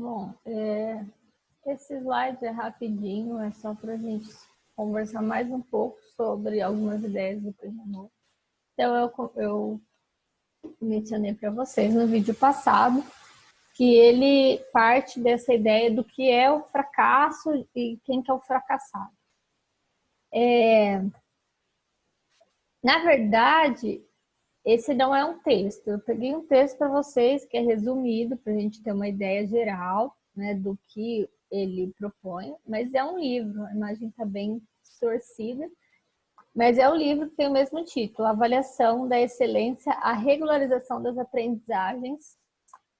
Bom, esse slide é rapidinho, é só para a gente conversar mais um pouco sobre algumas ideias do Pernambuco. Então, eu mencionei para vocês no vídeo passado que ele parte dessa ideia do que é o fracasso e quem que é o fracassado. Na verdade, esse não é um texto. Eu peguei um texto para vocês que é resumido, para a gente ter uma ideia geral, né, do que ele propõe, mas é um livro, a imagem está bem distorcida, mas é um livro que tem o mesmo título, Avaliação da Excelência, a Regularização das Aprendizagens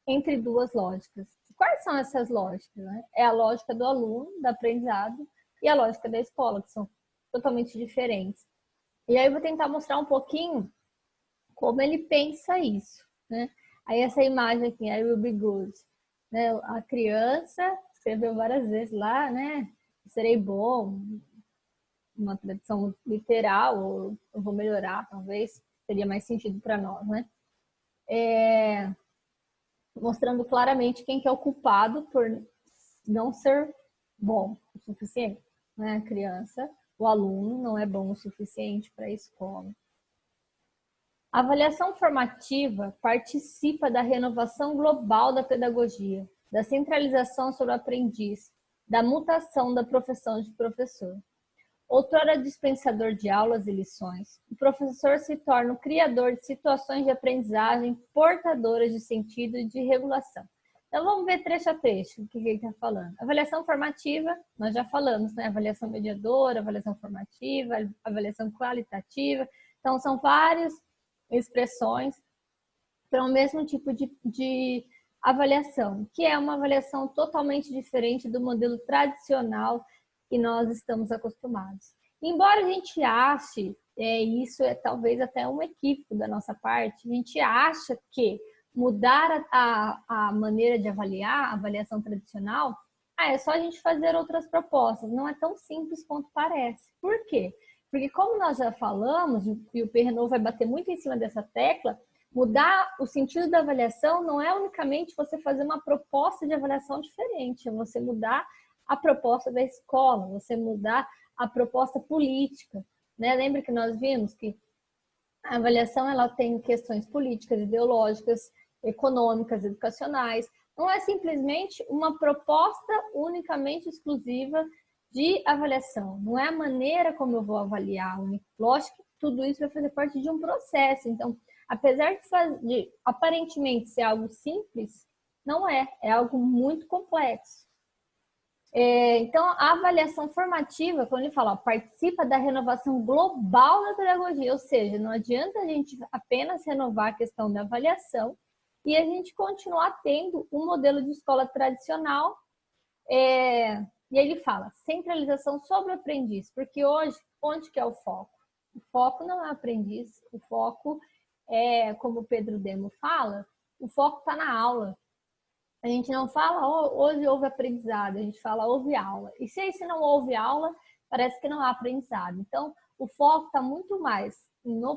entre Duas Lógicas. Quais são essas lógicas? Né? É a lógica do aluno, do aprendizado, e a lógica da escola, que são totalmente diferentes. E aí eu vou tentar mostrar um pouquinho como ele pensa isso, né? Aí essa imagem aqui, I will be good, né? A criança escreveu várias vezes lá, né? Serei bom, uma tradução literal, ou eu vou melhorar, talvez, teria mais sentido para nós, né? Mostrando claramente quem que é o culpado por não ser bom o suficiente, né? A criança, o aluno não é bom o suficiente para a escola. A avaliação formativa participa da renovação global da pedagogia, da centralização sobre o aprendiz, da mutação da profissão de professor. Outrora dispensador de aulas e lições, o professor se torna o criador de situações de aprendizagem portadoras de sentido e de regulação. Então vamos ver trecho a trecho o que ele está falando. Avaliação formativa, nós já falamos, né? Avaliação mediadora, avaliação formativa, avaliação qualitativa. Então são várias expressões para o mesmo tipo de avaliação, que é uma avaliação totalmente diferente do modelo tradicional que nós estamos acostumados. Embora a gente ache, isso é talvez até um equívoco da nossa parte, a gente acha que mudar a maneira de avaliar, a avaliação tradicional, é só a gente fazer outras propostas. Não é tão simples quanto parece. Por quê? Porque como nós já falamos, e o Perrenot vai bater muito em cima dessa tecla, mudar o sentido da avaliação não é unicamente você fazer uma proposta de avaliação diferente, é você mudar a proposta da escola, você mudar a proposta política, né? Lembra que nós vimos que a avaliação ela tem questões políticas, ideológicas, econômicas, educacionais. Não é simplesmente uma proposta unicamente exclusiva de avaliação. Não é a maneira como eu vou avaliar. Lógico que tudo isso vai fazer parte de um processo. Então, apesar de aparentemente ser algo simples, não é. É algo muito complexo. Então, a avaliação formativa, quando ele fala, participa da renovação global da pedagogia, ou seja, não adianta a gente apenas renovar a questão da avaliação e a gente continuar tendo um modelo de escola tradicional. E aí ele fala, centralização sobre o aprendiz, porque hoje, onde que é o foco? O foco não é o aprendiz, o foco é, como o Pedro Demo fala, o foco está na aula. A gente não fala, hoje houve aprendizado, a gente fala, houve aula. E se não houve aula, parece que não há aprendizado. Então, o foco está muito mais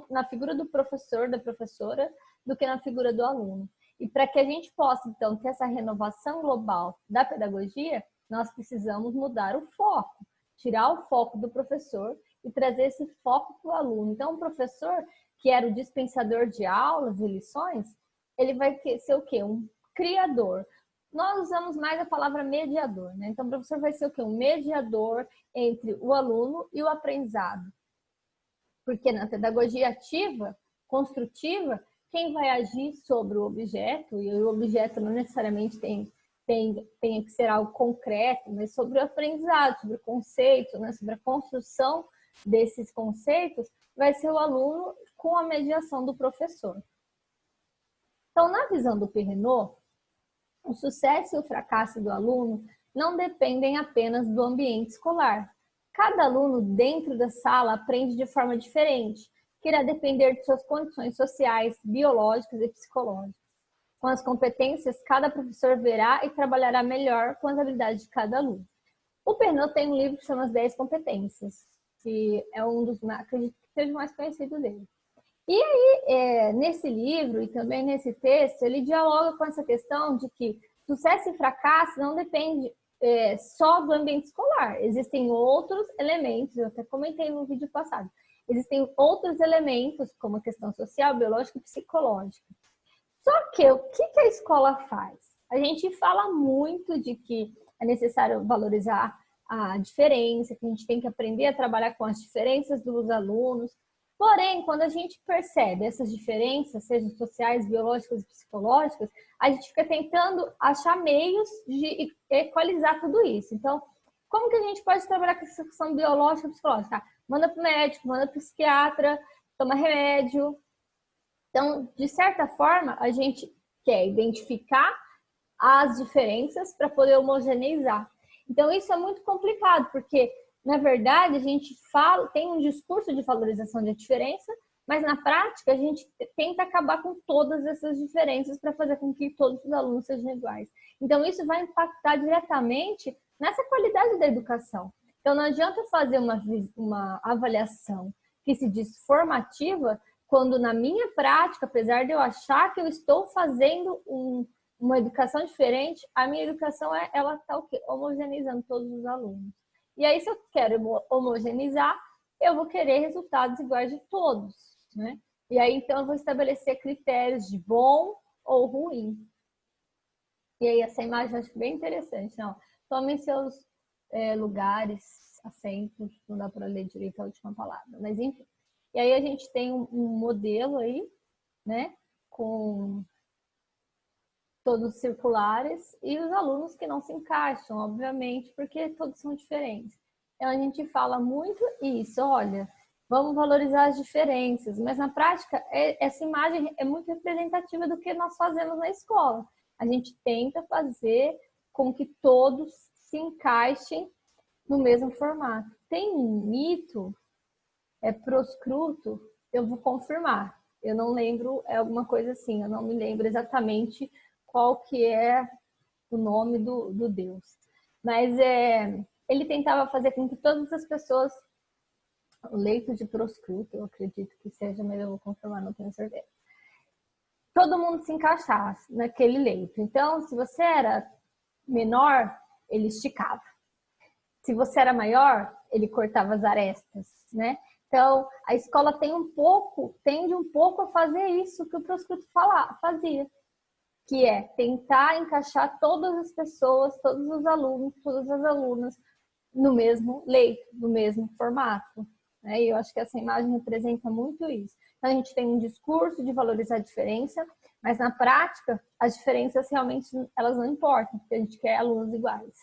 na figura do professor, da professora, do que na figura do aluno. E para que a gente possa, então, ter essa renovação global da pedagogia, nós precisamos mudar o foco, tirar o foco do professor e trazer esse foco para o aluno. Então, o professor, que era o dispensador de aulas e lições, ele vai ser o quê? Um criador. Nós usamos mais a palavra mediador, né? Então, o professor vai ser o quê? Um mediador entre o aluno e o aprendizado. Porque na pedagogia ativa, construtiva, quem vai agir sobre o objeto, e o objeto não necessariamente tem que ser algo concreto, mas sobre o aprendizado, sobre o conceito, né? Sobre a construção desses conceitos, vai ser o aluno com a mediação do professor. Então, na visão do Perrenot, o sucesso e o fracasso do aluno não dependem apenas do ambiente escolar. Cada aluno dentro da sala aprende de forma diferente, que irá depender de suas condições sociais, biológicas e psicológicas. Com as competências, cada professor verá e trabalhará melhor com as habilidades de cada aluno. O Perrenot tem um livro que chama As 10 Competências, que é um dos, acredito que seja o mais conhecido dele. E aí, nesse livro e também nesse texto, ele dialoga com essa questão de que sucesso e fracasso não depende só do ambiente escolar. Existem outros elementos, eu até comentei no vídeo passado, existem outros elementos, como a questão social, biológica e psicológica. Só que o que a escola faz? A gente fala muito de que é necessário valorizar a diferença, que a gente tem que aprender a trabalhar com as diferenças dos alunos. Porém, quando a gente percebe essas diferenças, sejam sociais, biológicas e psicológicas, a gente fica tentando achar meios de equalizar tudo isso. Então, como que a gente pode trabalhar com essa questão biológica e psicológica? Manda para o médico, manda para o psiquiatra, toma remédio. Então, de certa forma, a gente quer identificar as diferenças para poder homogeneizar. Então, isso é muito complicado, porque, na verdade, a gente tem um discurso de valorização da diferença, mas na prática a gente tenta acabar com todas essas diferenças para fazer com que todos os alunos sejam iguais. Então, isso vai impactar diretamente nessa qualidade da educação. Então, não adianta fazer uma avaliação que se diz formativa, quando na minha prática, apesar de eu achar que eu estou fazendo uma educação diferente, a minha educação ela está o quê? Homogeneizando todos os alunos. E aí, se eu quero homogeneizar, eu vou querer resultados iguais de todos, né? E aí, então, eu vou estabelecer critérios de bom ou ruim. E aí, essa imagem eu acho bem interessante. Não, tomem seus lugares, assentos, não dá para ler direito a última palavra, mas enfim. E aí, a gente tem um modelo aí, né, com todos circulares, e os alunos que não se encaixam, obviamente, porque todos são diferentes. Então, a gente fala muito isso, olha, vamos valorizar as diferenças, mas na prática, essa imagem é muito representativa do que nós fazemos na escola. A gente tenta fazer com que todos se encaixem no mesmo formato. Tem um mito, proscruto, eu vou confirmar. Eu não lembro, é alguma coisa assim, eu não me lembro exatamente qual que é o nome do Deus. Mas ele tentava fazer com que todas as pessoas, o leito de proscruto, eu acredito que seja, mas eu vou confirmar, não tenho certeza. Todo mundo se encaixasse naquele leito. Então, se você era menor, ele esticava. Se você era maior, ele cortava as arestas, né? Então, a escola tende um pouco a fazer isso que o proscruto fazia, que é tentar encaixar todas as pessoas, todos os alunos, todas as alunas no mesmo leito, no mesmo formato. E eu acho que essa imagem representa muito isso. Então, a gente tem um discurso de valorizar a diferença, mas na prática, as diferenças realmente elas não importam, porque a gente quer alunos iguais.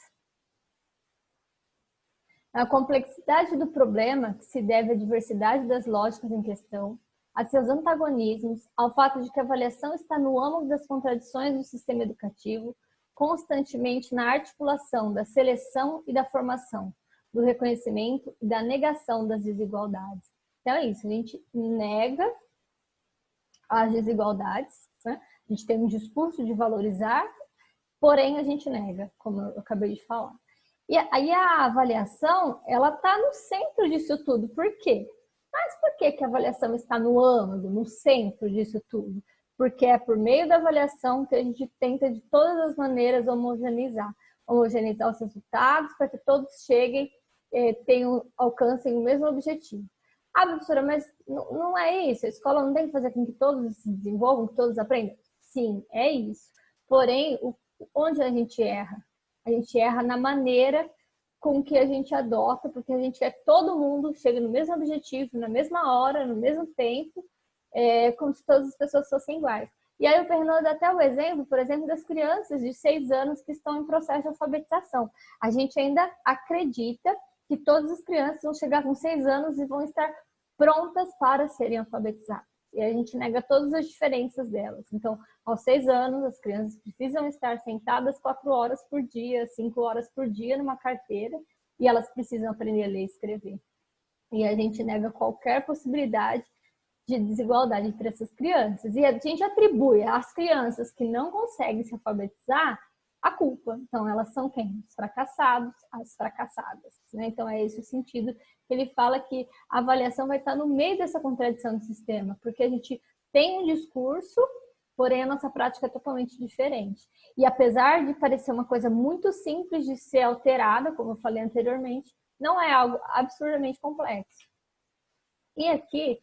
A complexidade do problema, que se deve à diversidade das lógicas em questão, a seus antagonismos, ao fato de que a avaliação está no âmago das contradições do sistema educativo, constantemente na articulação da seleção e da formação, do reconhecimento e da negação das desigualdades. Então é isso, a gente nega as desigualdades, né? A gente tem um discurso de valorizar, porém a gente nega, como eu acabei de falar. E aí a avaliação, ela está no centro disso tudo. Por quê? Mas por que a avaliação está no âmago, no centro disso tudo? Porque é por meio da avaliação que a gente tenta de todas as maneiras homogeneizar os resultados para que todos cheguem, alcancem o mesmo objetivo. Ah, professora, mas não é isso. A escola não tem que fazer com que todos se desenvolvam, que todos aprendam? Sim, é isso. Porém, onde a gente erra? A gente erra na maneira com que a gente adota, porque a gente quer que todo mundo chegue no mesmo objetivo, na mesma hora, no mesmo tempo, como se todas as pessoas fossem iguais. E aí o Fernando dá até o exemplo, por exemplo, das crianças de 6 anos que estão em processo de alfabetização. A gente ainda acredita que todas as crianças vão chegar com 6 anos e vão estar prontas para serem alfabetizadas. E a gente nega todas as diferenças delas. Então, aos 6 anos, as crianças precisam estar sentadas 4 horas por dia, 5 horas por dia numa carteira, e elas precisam aprender a ler e escrever. E a gente nega qualquer possibilidade de desigualdade entre essas crianças. E a gente atribui às crianças que não conseguem se alfabetizar a culpa. Então, elas são quem? Os fracassados, as fracassadas. Né? Então, é esse o sentido que ele fala que a avaliação vai estar no meio dessa contradição do sistema, porque a gente tem um discurso porém a nossa prática é totalmente diferente. E apesar de parecer uma coisa muito simples de ser alterada, como eu falei anteriormente, não é algo absurdamente complexo. E aqui,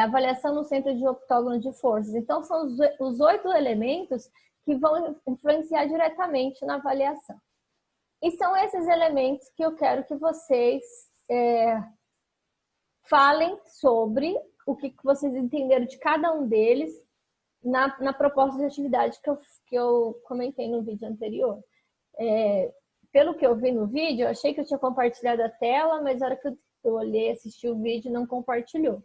avaliação no centro de octógono de forças. Então, são os 8 elementos que vão influenciar diretamente na avaliação. E são esses elementos que eu quero que vocês falem sobre o que vocês entenderam de cada um deles na proposta de atividade que eu comentei no vídeo anterior. Pelo que eu vi no vídeo, eu achei que eu tinha compartilhado a tela, mas na hora que eu olhei, assisti o vídeo, não compartilhou.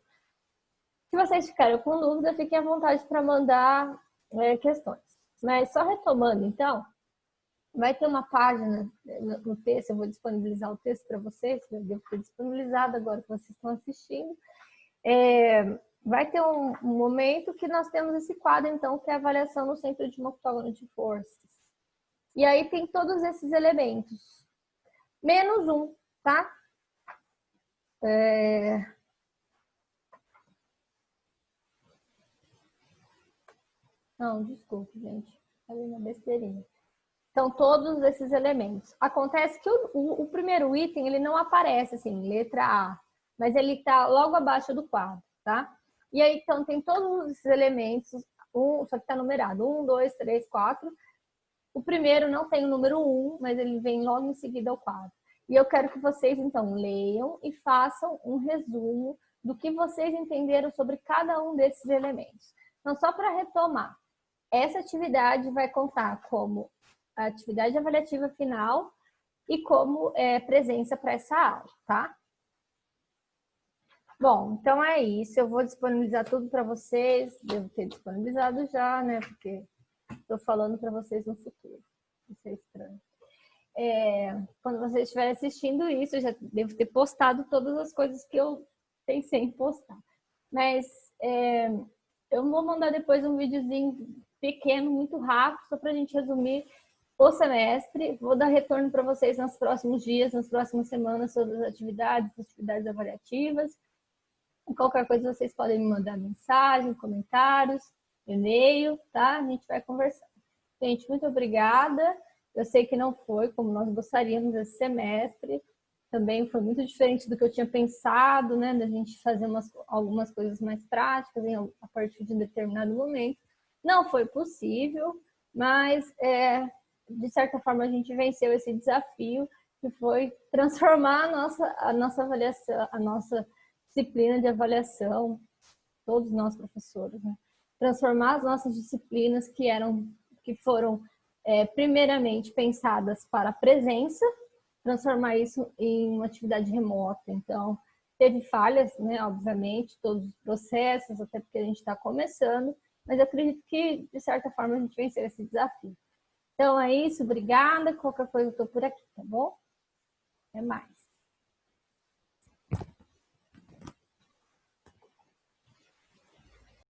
Se vocês ficarem com dúvida, fiquem à vontade para mandar questões. Mas só retomando, então, vai ter uma página no texto, eu vou disponibilizar o texto para vocês, eu devo ter disponibilizado agora que vocês estão assistindo. Vai ter um momento que nós temos esse quadro, então, que é a avaliação no centro de um octógono de forças. E aí tem todos esses elementos, menos um, tá? Não, desculpe, gente. Falei uma besteirinha. Então, todos esses elementos. Acontece que o primeiro item, ele não aparece assim, letra A, mas ele está logo abaixo do quadro, tá? E aí, então, tem todos esses elementos, só que está numerado, 1, 2, 3, 4. O primeiro não tem o número 1, mas ele vem logo em seguida ao quadro. E eu quero que vocês, então, leiam e façam um resumo do que vocês entenderam sobre cada um desses elementos. Então, só para retomar, essa atividade vai contar como a atividade avaliativa final e como presença para essa aula, tá? Bom, então é isso. Eu vou disponibilizar tudo para vocês. Devo ter disponibilizado já, né? Porque estou falando para vocês no futuro. Isso é estranho. Quando vocês estiverem assistindo isso, eu já devo ter postado todas as coisas que eu pensei em postar. Mas eu vou mandar depois um videozinho pequeno, muito rápido, só para a gente resumir o semestre. Vou dar retorno para vocês nos próximos dias, nas próximas semanas, sobre as atividades avaliativas. Qualquer coisa vocês podem me mandar mensagem, comentários, e-mail, tá? A gente vai conversar. Gente, muito obrigada. Eu sei que não foi como nós gostaríamos esse semestre. Também foi muito diferente do que eu tinha pensado, né? Da gente fazer algumas coisas mais práticas a partir de um determinado momento. Não foi possível, mas de certa forma a gente venceu esse desafio, que foi transformar a nossa avaliação, a nossa disciplina de avaliação, todos nós professores, né? Transformar as nossas disciplinas que foram primeiramente pensadas para a presença, transformar isso em uma atividade remota. Então, teve falhas, né? Obviamente, todos os processos, até porque a gente está começando, mas eu acredito que, de certa forma, a gente venceu esse desafio. Então, é isso. Obrigada. Qualquer coisa, eu estou por aqui, tá bom? Até mais.